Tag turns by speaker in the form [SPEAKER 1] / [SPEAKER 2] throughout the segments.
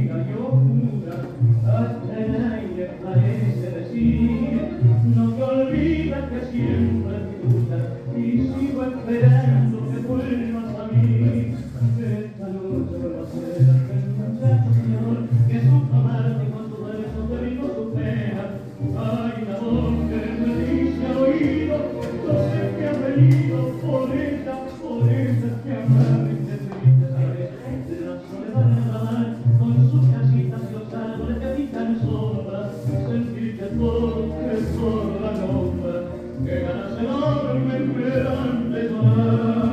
[SPEAKER 1] vida y oscura, hasta el aire parece decir, no te olvidas que siempre te gusta y sigo esperando que vuelvas a mí. Esta noche vuelvo a ser aquel muchacho soñador que supo amarte y con tu beso te vino su pena. Hay una voz que me dice al oído, no sé qué ha venido por esa que amarra y te triste, ¿sabes? De la soledad de la mar, con sus casitas y los árboles que habitan sombras, sentir que todo la nombra, que ganas enorme me dan de llorar.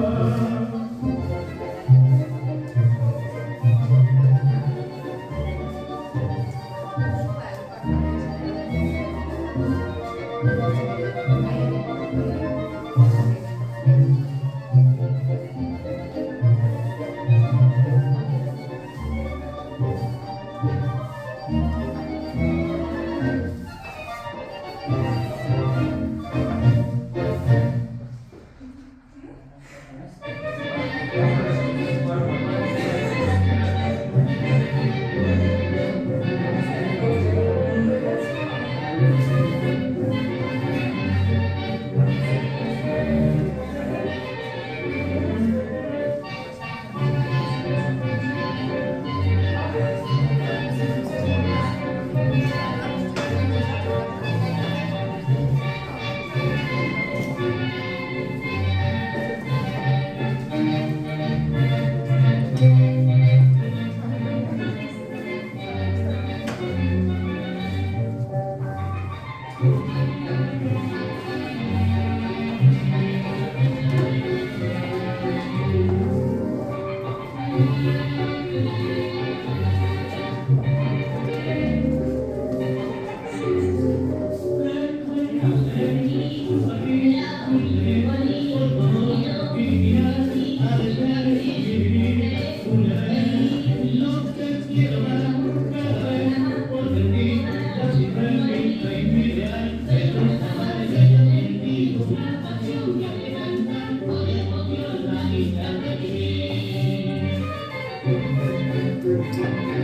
[SPEAKER 1] Thank you.